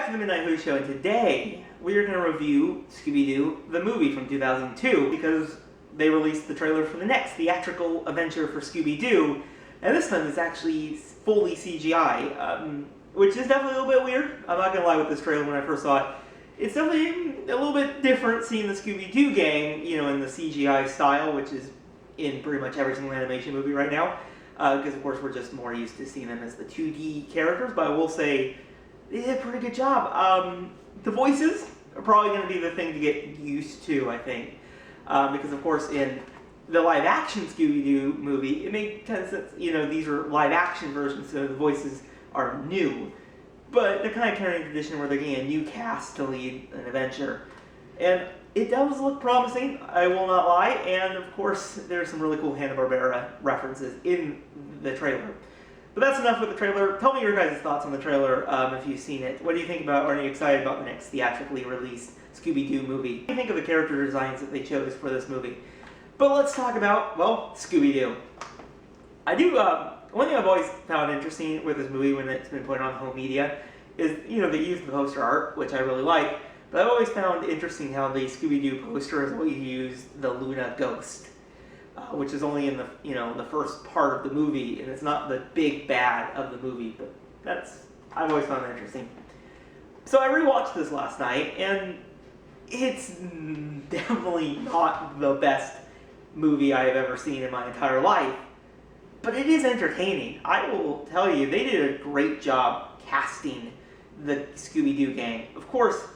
back to the Midnight Who Show, and today we are going to review Scooby Doo, the movie from 2002, because they released the trailer for the next theatrical adventure for Scooby Doo, and this time it's actually fully CGI, which is definitely a little bit weird. I'm not going to lie with this trailer when I first saw it. It's definitely a little bit different seeing the Scooby Doo gang, you know, in the CGI style, which is in pretty much every single animation movie right now, because of course we're just more used to seeing them as the 2D characters, but I will say they did a pretty good job. The voices are probably going to be the thing to get used to, I think, because of course in the live-action Scooby-Doo movie, it made kind of sense, you know, these are live-action versions, so the voices are new, but they're kind of carrying a tradition where they're getting a new cast to lead an adventure, and it does look promising, I will not lie, and of course there's some really cool Hanna-Barbera references in the trailer. But that's enough with the trailer. Tell me your guys' thoughts on the trailer if you've seen it. What do you think about, or are you excited about the next theatrically released Scooby Doo movie? What do you think of the character designs that they chose for this movie? But let's talk about, well, Scooby Doo. One thing I've always found interesting with this movie when it's been put on home media is, you know, they use the poster art, which I really like, but I've always found interesting how the Scooby Doo poster has always used the Luna ghost. Which is only in the, you know, the first part of the movie, and it's not the big bad of the movie, but I've always found that interesting. So I rewatched this last night, and it's definitely not the best movie I have ever seen in my entire life, but it is entertaining. I will tell you, they did a great job casting the Scooby-Doo gang. Of course,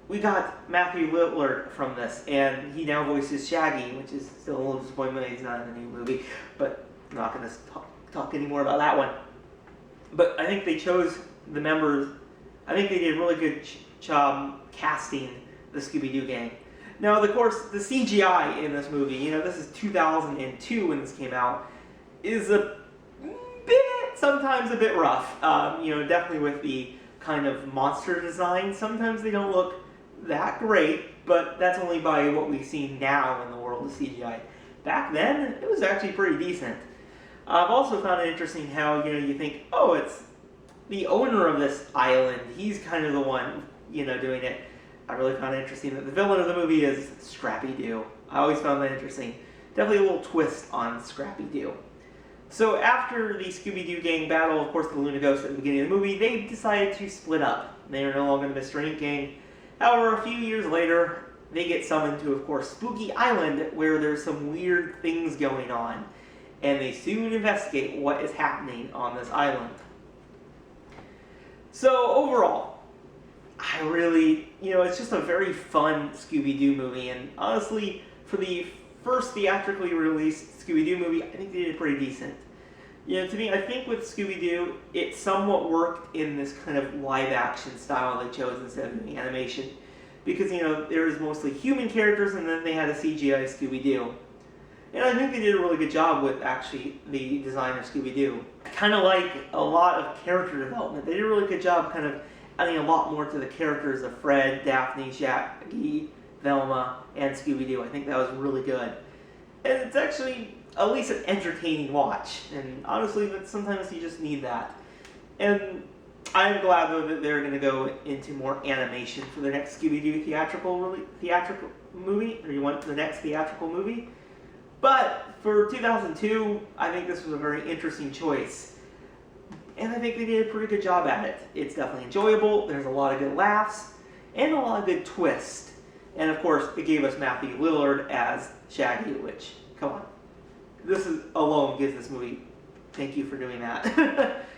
we got Matthew Lillard from this, and he now voices Shaggy, which is still a little disappointment that he's not in the new movie, but I'm not going to talk anymore about that one. But I think they chose the members, I think they did a really good job casting the Scooby-Doo gang. Now, of course, the CGI in this movie, you know, this is 2002 when this came out, is a bit, sometimes a bit rough. You know, definitely with the kind of monster design, sometimes they don't look that great, but that's only by what we see now in the world of CGI. Back then, it was actually pretty decent. I've also found it interesting how, you know, you think, oh, it's the owner of this island, he's kind of the one, you know, doing it. I really found it interesting that the villain of the movie is Scrappy Doo. I always found that interesting. Definitely a little twist on Scrappy Doo. So after the Scooby-Doo gang battle, of course, the Luna Ghost at the beginning of the movie, they decided to split up. They are no longer the Mr. Inc. gang. However, a few years later, they get summoned to, of course, Spooky Island, where there's some weird things going on, and they soon investigate what is happening on this island. So overall, I really, you know, it's just a very fun Scooby-Doo movie, and honestly, for the first theatrically released Scooby-Doo movie, I think they did pretty decent. You know, to me, I think with Scooby-Doo, it somewhat worked in this kind of live-action style they chose instead of the animation. Because, you know, there was mostly human characters, and then they had a CGI Scooby-Doo. And I think they did a really good job with, actually, the design of Scooby-Doo. Kind of like a lot of character development. They did a really good job kind of adding a lot more to the characters of Fred, Daphne, Shaggy, Velma, and Scooby-Doo. I think that was really good. And it's actually at least an entertaining watch, and honestly, sometimes you just need that. And I'm glad though that they're going to go into more animation for the next Scooby-Doo theatrical movie, or you want the next theatrical movie. But for 2002, I think this was a very interesting choice, and I think they did a pretty good job at it. It's definitely enjoyable. There's a lot of good laughs and a lot of good twists, and of course, it gave us Matthew Lillard as Shaggy, which, come on. This alone gives this movie, thank you for doing that,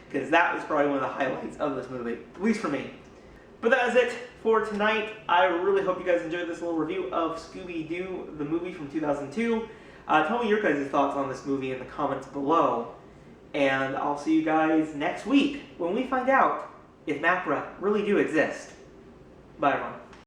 because that was probably one of the highlights of this movie, at least for me. But that is it for tonight. I really hope you guys enjoyed this little review of Scooby Doo, the movie from 2002. Tell me your guys' thoughts on this movie in the comments below, and I'll see you guys next week when we find out if Macra really do exist. Bye, everyone.